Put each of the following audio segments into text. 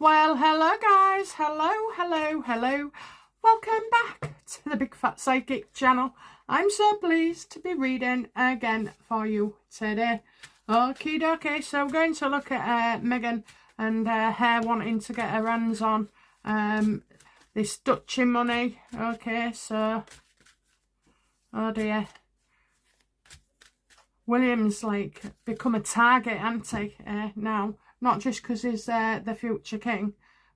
Well, hello guys, hello. Welcome back to the Big Fat Psychic channel. I'm so pleased to be reading again for you today. Okie dokie, so we're going to look at Meghan and her wanting to get her hands on this duchy money. Okay, so, oh dear. William's like become a target, hasn't he, now? Not just because he's the future king,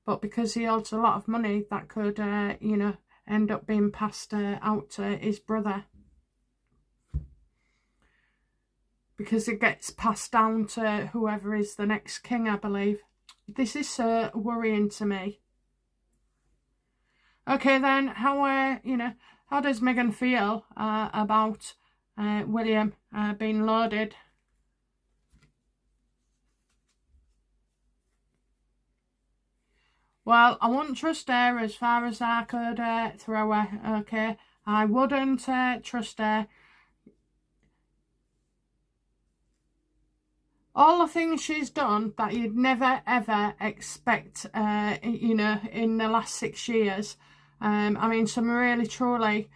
but because he holds a lot of money that could, end up being passed out to his brother. Because it gets passed down to whoever is the next king, I believe. This is worrying to me. Okay, then, how does Meghan feel about William being loaded? Well, I wouldn't trust her as far as I could throw her, okay? I wouldn't trust her. All the things she's done that you'd never, ever expect, in the last 6 years. I mean, some really, truly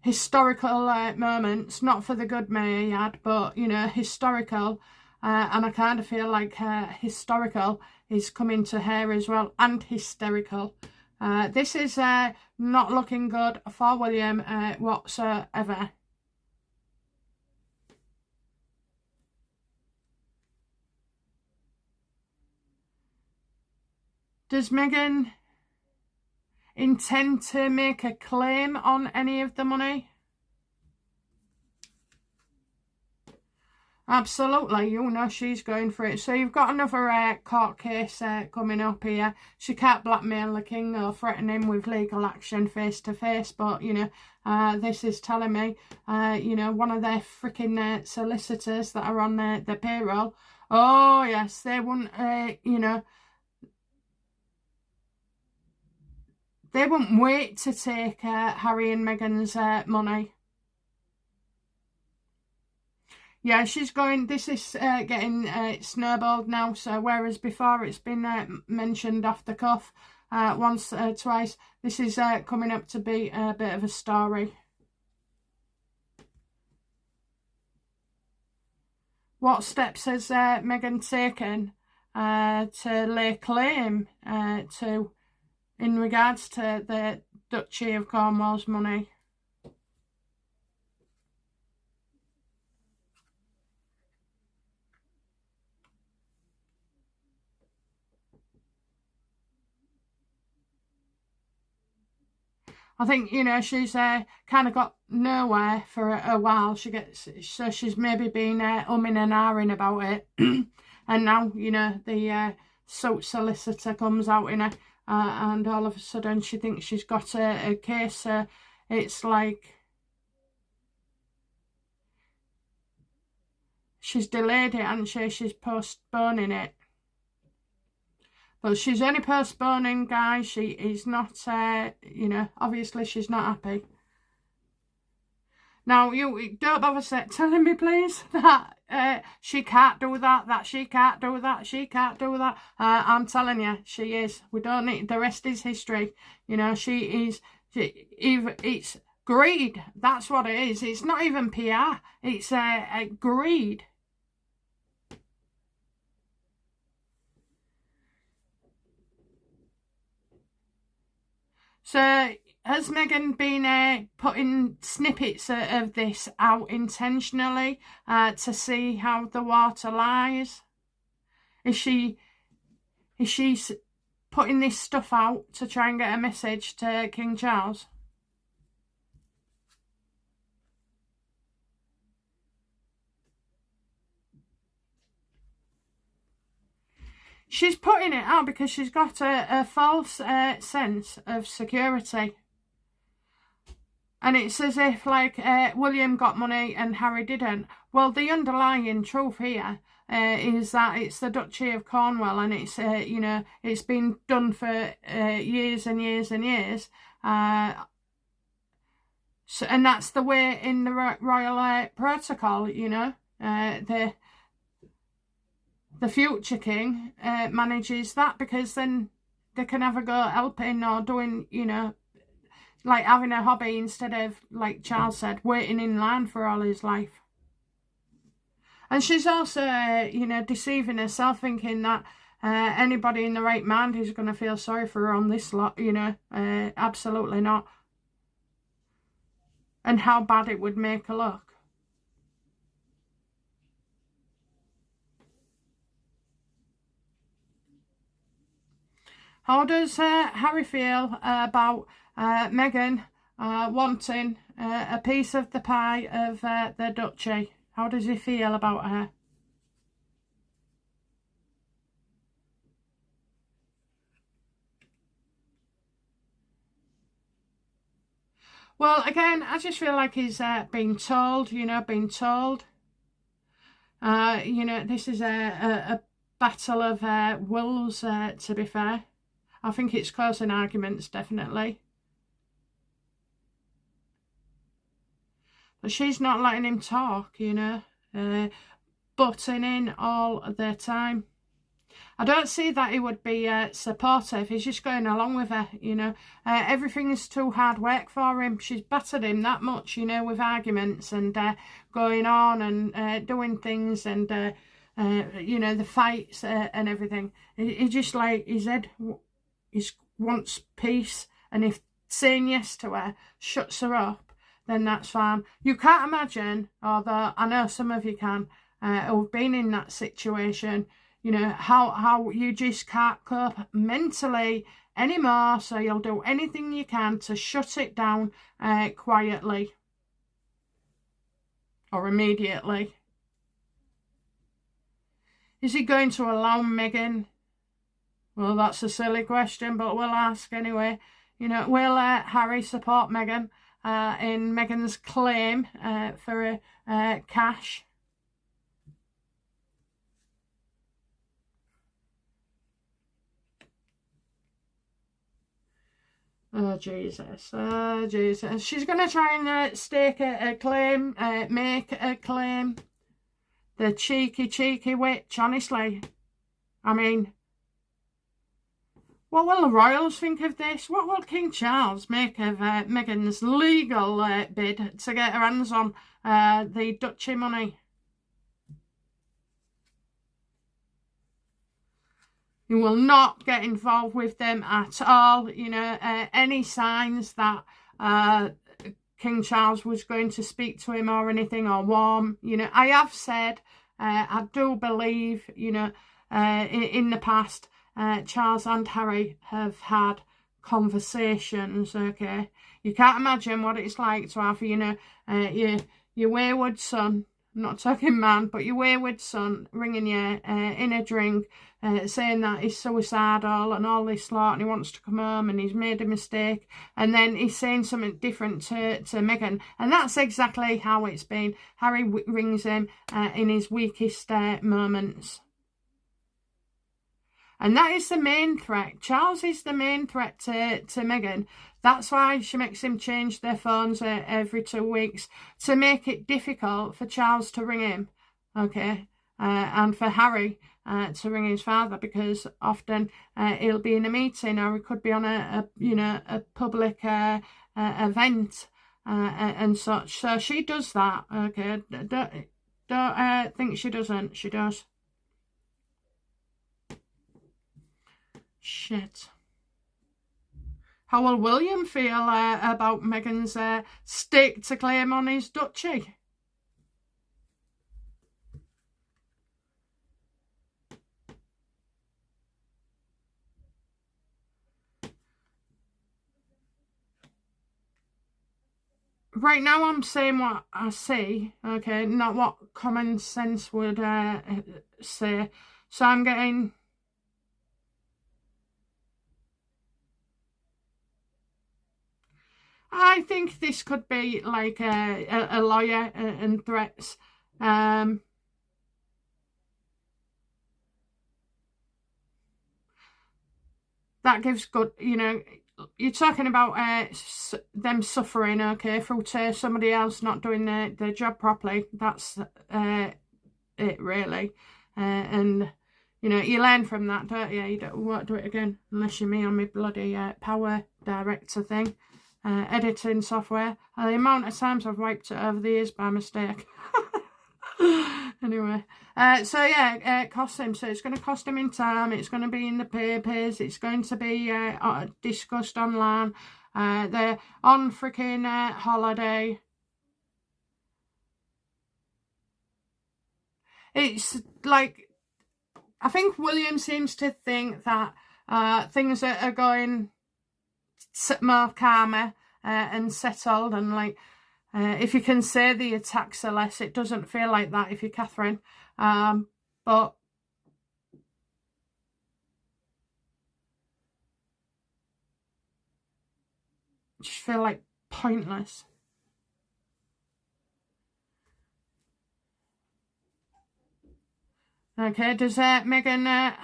historical moments, not for the good may he had, but, historical. And I kind of feel like historical is coming to her as well, and hysterical. This is not looking good for William whatsoever. Does Meghan intend to make a claim on any of the money? Absolutely, she's going for it. So you've got another court case coming up here. She can't blackmail the king or threaten him with legal action face to face, but, this is telling me, one of their freaking solicitors that are on the payroll, oh yes, they wouldn't, they wouldn't wait to take Harry and Meghan's money. Yeah, she's going, this is getting snowballed now, so whereas before it's been mentioned off the cuff once, twice, this is coming up to be a bit of a story. What steps has Meghan taken to lay claim to in regards to the Duchy of Cornwall's money? I think, she's kind of got nowhere for a while. So she's maybe been umming and ahhing about it. And now, the suit solicitor comes out in her, and all of a sudden she thinks she's got a case. It's like she's delayed it, hasn't she? She's postponing it. But she's only postponing, guys. She is not, obviously she's not happy. Now, you don't bother telling me, please, that she can't do that she can't do that, she can't do that. I'm telling you, she is. We don't need, the rest is history. It's greed. That's what it is. It's not even PR. It's greed. So, has Meghan been putting snippets of this out intentionally to see how the water lies? Is she putting this stuff out to try and get a message to King Charles? She's putting it out because she's got a false sense of security. And it's as if, like, William got money and Harry didn't. Well, the underlying truth here is that it's the Duchy of Cornwall, and it's, it's been done for years and years and years. So, and that's the way in the royal protocol, the future king manages that, because then they can have a go helping or doing, you know, like having a hobby instead of, like Charles said, waiting in line for all his life. And she's also, you know, deceiving herself, thinking that anybody in the right mind is going to feel sorry for her on this lot, you know. Absolutely not. And how bad it would make her look. How does Harry feel about Meghan wanting a piece of the pie of the duchy? How does he feel about her? Well, again, I just feel like he's being told, you know, being told. You know, this is a battle of wills, to be fair. I think it's causing arguments, definitely. But she's not letting him talk, you know, butting in all the time. I don't see that he would be supportive. He's just going along with her, you know. Everything is too hard work for him. She's battered him that much, you know, with arguments and going on and doing things and, you know, the fights and everything. He just, like, his head wants peace. And if saying yes to her shuts her up, then that's fine. You can't imagine, although I know some of you can, who've been in that situation, you know, how you just can't cope mentally anymore, so you'll do anything you can to shut it down quietly or immediately. Is he going to allow Meghan? Well, that's a silly question, but we'll ask anyway. You know, will Harry support Meghan in Meghan's claim for cash? Oh, Jesus. Oh, Jesus. She's going to try and stake a claim, make a claim. The cheeky witch, honestly. I mean, what will the royals think of this? What will King Charles make of Meghan's legal bid to get her hands on the duchy money? He will not get involved with them at all. You know, any signs that King Charles was going to speak to him or anything, or warm, you know, I have said, I do believe, you know, in the past, Charles and Harry have had conversations, okay? You can't imagine what it's like to have, you know, your wayward son, I'm not talking man, but your wayward son ringing you in a drink, saying that he's suicidal and all this lot and he wants to come home and he's made a mistake, and then he's saying something different to Meghan. And that's exactly how it's been. Harry rings him in his weakest moments. And that is the main threat. Charles is the main threat to Meghan. That's why she makes him change their phones every 2 weeks, to make it difficult for Charles to ring him, okay? And for Harry to ring his father, because often he'll be in a meeting or he could be on a you know, a public event and such. So she does that, okay? Don't think she doesn't. She does. Shit. How will William feel about Meghan's stake to claim on his duchy? Right now I'm saying what I see, okay, not what common sense would say. So I'm getting... I think this could be like a lawyer and threats. That gives good, you know, you're talking about them suffering, okay, through somebody else not doing their job properly. That's it, really. And you know, you learn from that, don't you? You won't do it again unless you're me on my bloody power director thing, editing software. And the amount of times I've wiped it over the years by mistake. Anyway, so yeah, it costs him. So it's going to cost him in time. It's going to be in the papers. It's going to be discussed online. They're on freaking holiday. It's like, I think William seems to think that things are going more calmer and settled, and like, if you can say the attacks are less, it doesn't feel like that if you're Catherine. But just feel like pointless. Okay, does Meghan,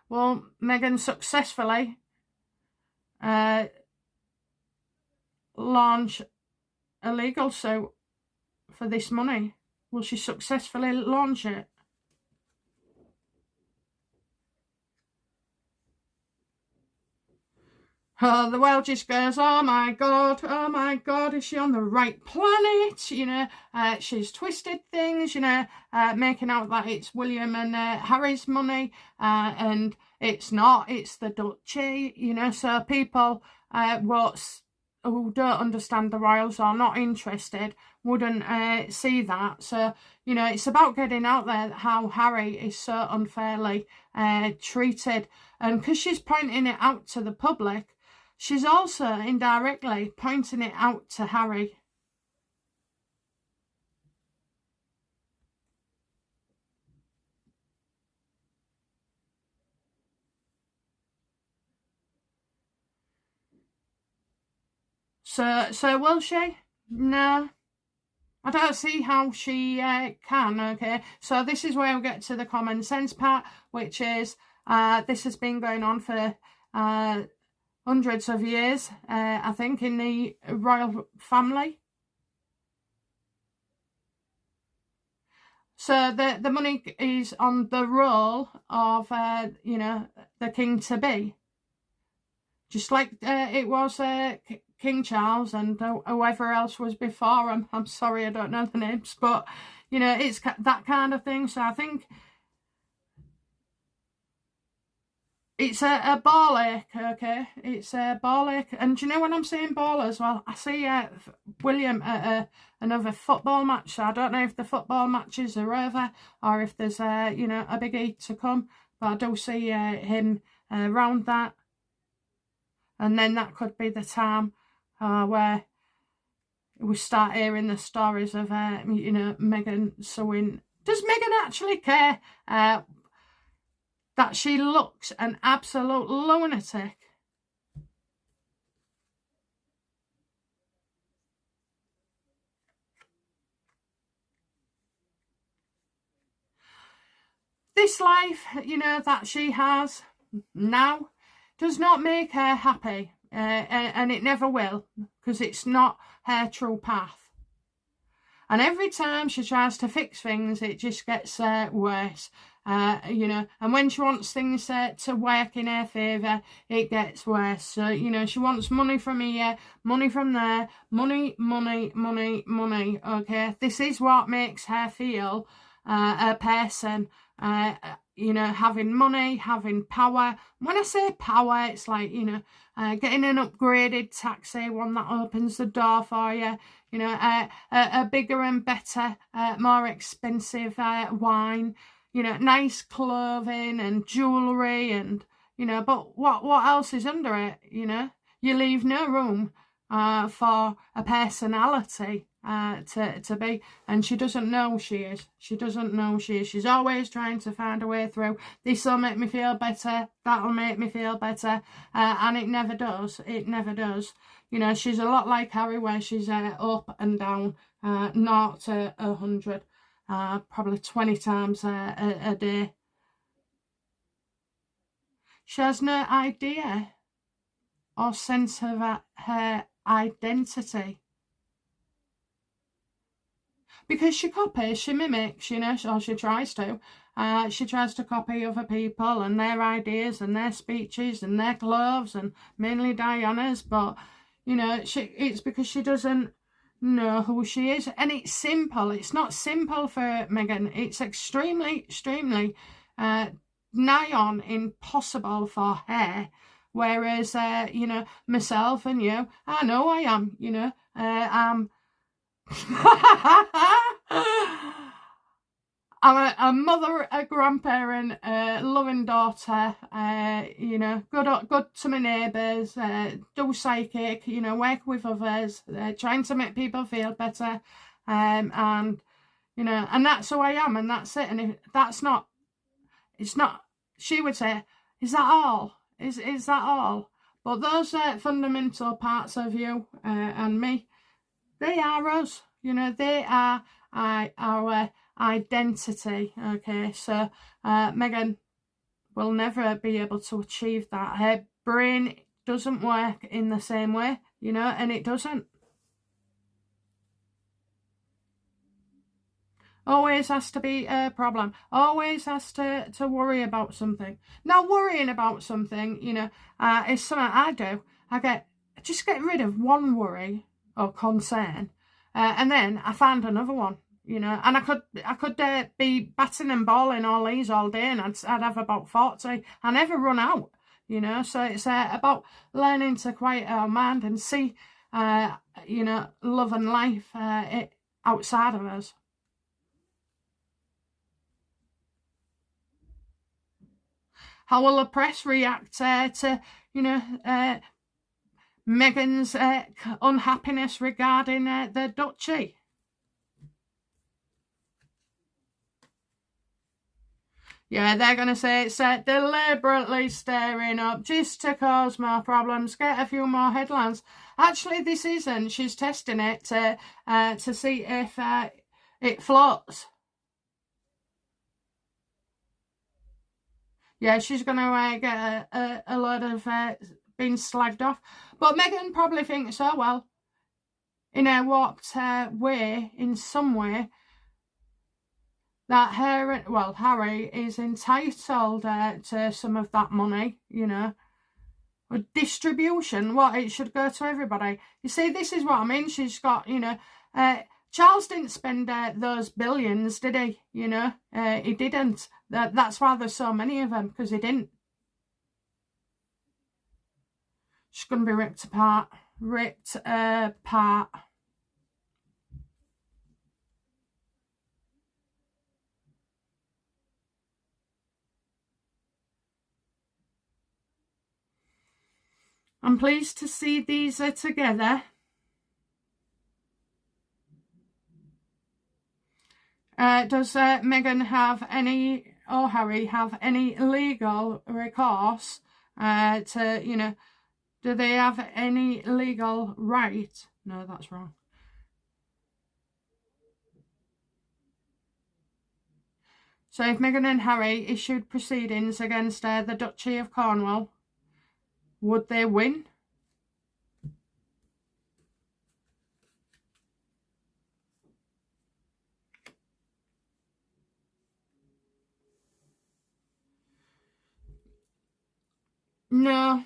will Meghan successfully launch a legal suit for this money? Will she successfully launch it? Oh, the world just goes, oh my God, is she on the right planet? You know, she's twisted things, you know, making out that it's William and Harry's money, and it's not, it's the duchy, you know, so people who don't understand the royals or not interested wouldn't see that. So, you know, it's about getting out there how Harry is so unfairly treated, and because she's pointing it out to the public, she's also indirectly pointing it out to Harry. So will she? No. I don't see how she can, okay? So this is where we get to the common sense part, which is this has been going on for hundreds of years, I think, in the royal family. So the money is on the roll of, you know, the king-to-be. Just like it was King Charles and whoever else was before him. I'm sorry, I don't know the names, but, you know, it's that kind of thing. So I think it's a ball ache, okay? It's a ball ache. And do you know when I'm saying ball as well? I see William at another football match. So I don't know if the football matches are over or if there's, you know, a biggie to come. But I do see him around that. And then that could be the time where we start hearing the stories of, you know, Meghan suing. Does Meghan actually care that she looks an absolute lunatic? This life, you know, that she has now does not make her happy, and it never will, because it's not her true path. And every time she tries to fix things, it just gets worse. You know, and when she wants things to work in her favour, it gets worse. So, you know, she wants money from here, money from there, money, okay? This is what makes her feel a person, you know, having money, having power. When I say power, it's like, you know, getting an upgraded taxi, one that opens the door for you, you know, a bigger and better, more expensive wine, you know, nice clothing and jewellery, and, you know, but what else is under it, you know? You leave no room for a personality to be, and she doesn't know she is. She doesn't know she is. She's always trying to find a way through. This will make me feel better, that'll make me feel better, and it never does. It never does. You know, she's a lot like Harry, where she's up and down, not to 100, probably 20 times a day. She has no idea or sense of her identity. Because she copies, she mimics, you know, or she tries to. she tries to copy other people and their ideas and their speeches and their clothes, and mainly Diana's, but, you know, it's because she doesn't know who she is. And it's simple. It's not simple for Meghan. It's extremely, extremely nigh on impossible for her. Whereas, you know, myself and you, I know I am, you know, I'm I'm a mother, a grandparent, a loving daughter, you know, good to my neighbours, do psychic, you know, work with others, trying to make people feel better, and, you know, and that's who I am, and that's it. And if that's not, it's not, she would say, is that all? Is that all? But those fundamental parts of you and me, they are us, you know, they are our identity. Okay, so Meghan will never be able to achieve that. Her brain doesn't work in the same way, you know, and it doesn't. Always has to be a problem. Always has to worry about something. Now, worrying about something, you know, is something I do. Just get rid of one worry or concern, and then I find another one, you know. And I could be batting and balling all these all day, and I'd have about 40. I never run out, you know. So it's about learning to quiet our mind and see, you know, love and life outside of us. How will the press react to, you know, Meghan's unhappiness regarding the duchy? Yeah, they're going to say it's deliberately stirring up just to cause more problems, get a few more headlines. Actually, this isn't. She's testing it to see if it floats. Yeah, she's going to get a lot of being slagged off. But Meghan probably thinks, oh, well, in a warped way, in some way, that Harry is entitled to some of that money, you know. A distribution, it should go to everybody. You see, this is what I mean. She's got, you know, Charles didn't spend those billions, did he? You know, he didn't. That's why there's so many of them, because he didn't. She's going to be ripped apart. Ripped apart. I'm pleased to see these are together. Does Meghan have any, or Harry have any legal recourse to, you know, do they have any legal right? No, that's wrong. So if Meghan and Harry issued proceedings against the Duchy of Cornwall, would they win? No.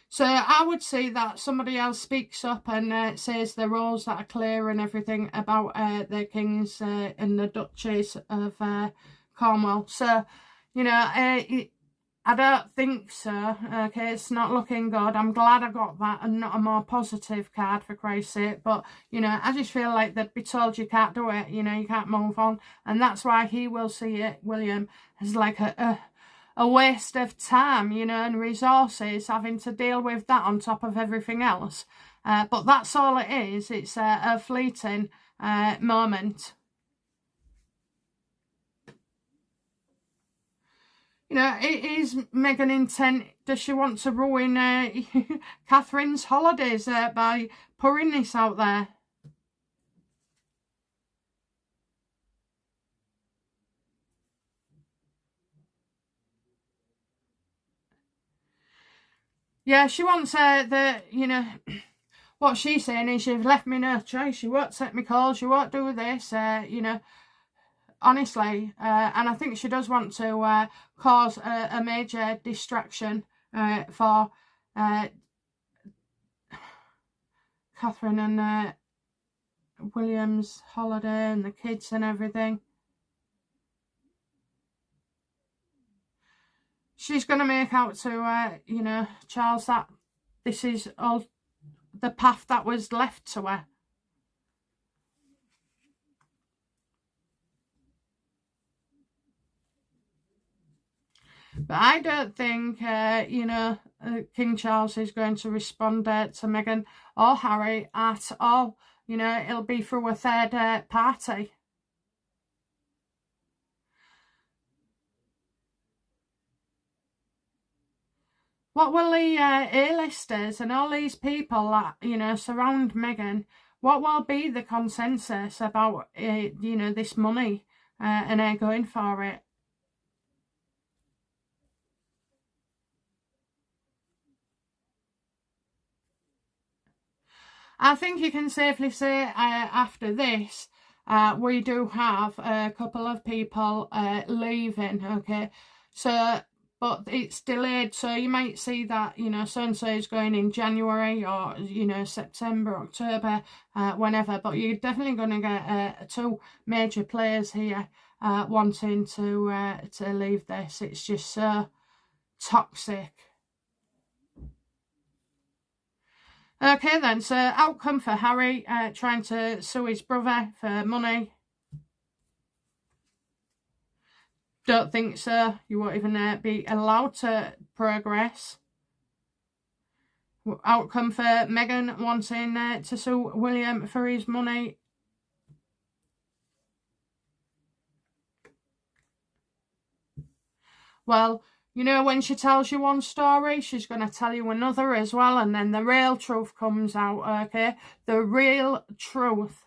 So I would say that somebody else speaks up and says the rules that are clear and everything about the kings and the duchies of Cornwall. So, you know, I don't think so. Okay, it's not looking good. I'm glad I got that and not a more positive card, for Christ's sake. But, you know, I just feel like they'd be told you can't do it. You know, you can't move on. And that's why he will see it, William, as like a waste of time, you know, and resources, having to deal with that on top of everything else. But that's all it is. It's a fleeting moment. You know, it is Meghan intent. Does she want to ruin Catherine's holidays by putting this out there? Yeah, she wants you know, what she's saying is, you've left me no choice. You won't take me calls. You won't do this. You know, honestly, and I think she does want to cause a major distraction for Catherine and William's holiday and the kids and everything. She's going to make out to, you know, Charles that this is all the path that was left to her. But I don't think, you know, King Charles is going to respond to Meghan or Harry at all. You know, it'll be through a third party. What will the A-listers and all these people that, you know, surround Meghan, what will be the consensus about, you know, this money and her going for it? I think you can safely say after this, we do have a couple of people leaving, okay? So, but it's delayed, so you might see that, you know, so-and-so is going in January or, you know, September, October, whenever. But you're definitely going to get two major players here wanting to leave this. It's just so toxic. Okay then, so outcome for Harry trying to sue his brother for money. Don't think so. You won't even be allowed to progress. Outcome for Meghan wanting to sue William for his money. Well, you know, when she tells you one story, she's going to tell you another as well. And then the real truth comes out, okay? The real truth.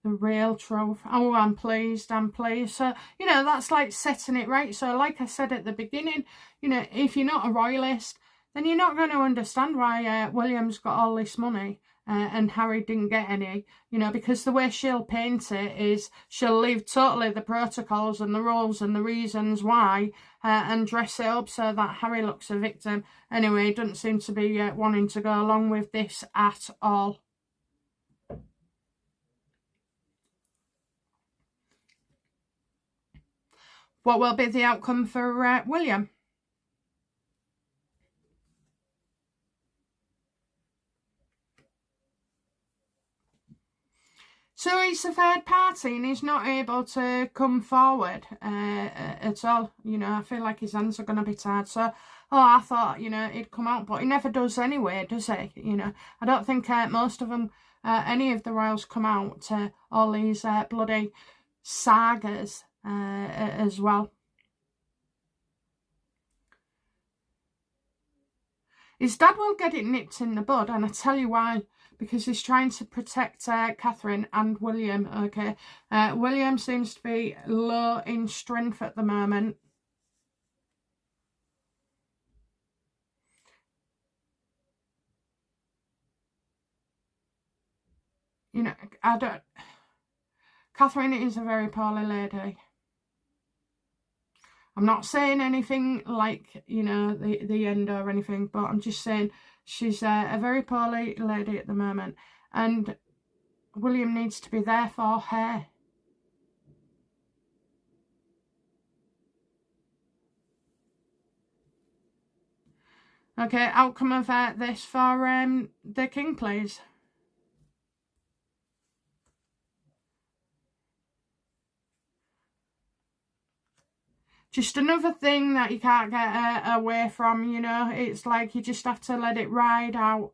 The real truth. Oh, I'm pleased. So, you know, that's like setting it right. So, like I said at the beginning, you know, if you're not a royalist, then you're not going to understand why William's got all this money. And Harry didn't get any, you know, because the way she'll paint it is she'll leave totally the protocols and the rules and the reasons why and dress it up so that Harry looks a victim. Anyway, he doesn't seem to be wanting to go along with this at all. What will be the outcome for William? So he's a third party and he's not able to come forward at all. You know, I feel like his hands are going to be tied. So, I thought, you know, he'd come out, but he never does anyway, does he? You know, I don't think most of them, any of the royals come out to all these bloody sagas as well. His dad will get it nipped in the bud, and I tell you why. Because he's trying to protect Catherine and William, okay? William seems to be low in strength at the moment. You know, Catherine is a very poorly lady. I'm not saying anything like, you know, the end or anything, but I'm just saying she's a very poorly lady at the moment. And William needs to be there for her. Okay, outcome of this for the king, please. Just another thing that you can't get away from, you know. It's like you just have to let it ride out.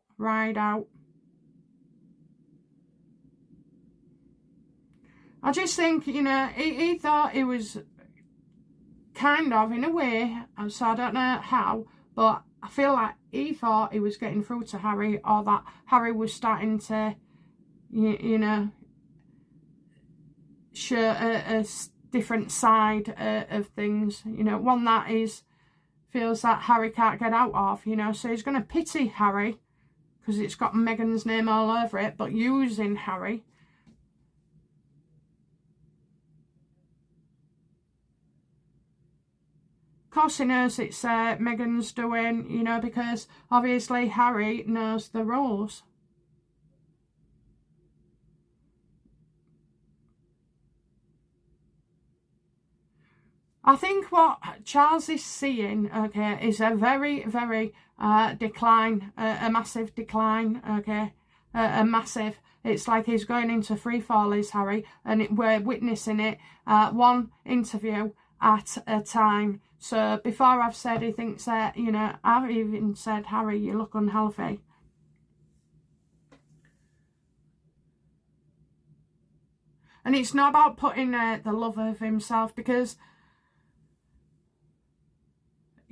I just think, you know, he thought it was kind of, in a way, so I don't know how, but I feel like he thought he was getting through to Harry, or that Harry was starting to, you know, show a different side of things, you know, one that feels that Harry can't get out of, you know, so he's going to pity Harry because it's got Meghan's name all over it, but using Harry. Of course he knows it's Meghan's doing, you know, because obviously Harry knows the rules. I think what Charles is seeing, okay, is a very, very decline, a massive decline, okay, a massive. It's like he's going into free fall, is Harry, and we're witnessing it one interview at a time. So before I've said he thinks that, you know, I've even said, Harry, you look unhealthy. And it's not about putting the love of himself, because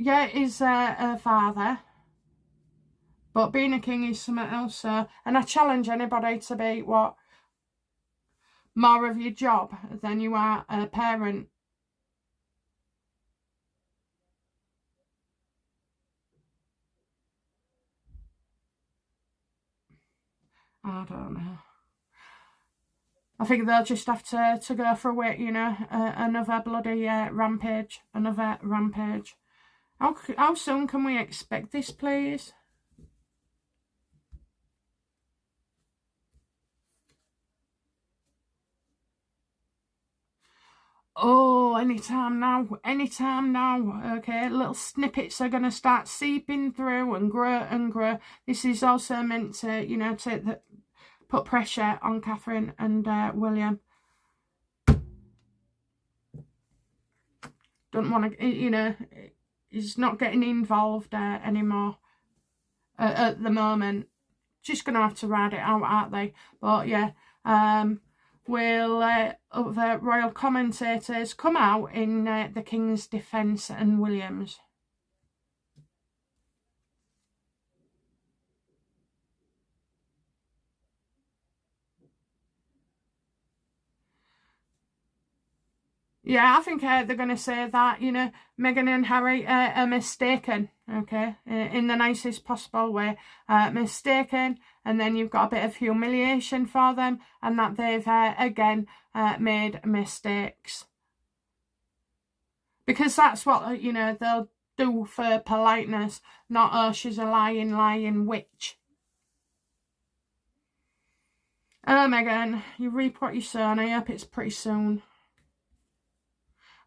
yeah, he's a father, but being a king is something else. So, and I challenge anybody to be what more of your job than you are a parent. I don't know. I think they'll just have to go for it, you know, another bloody rampage, another rampage. How soon can we expect this, please? Oh, anytime now, okay? Little snippets are going to start seeping through and grow and grow. This is also meant to, you know, to put pressure on Catherine and William. Don't want to, you know, he's not getting involved anymore at the moment. Just going to have to ride it out, aren't they? But yeah, will other royal commentators come out in the King's defence and William's? Yeah, I think they're going to say that, you know, Meghan and Harry are mistaken, okay, in the nicest possible way, mistaken, and then you've got a bit of humiliation for them, and that they've, again, made mistakes. Because that's what, you know, they'll do for politeness, not, oh, she's a lying witch. Oh, Meghan, you reap what you sow, and I hope it's pretty soon.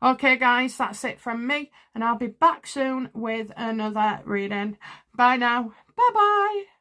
Okay, guys, that's it from me, and I'll be back soon with another reading. Bye now. Bye-bye.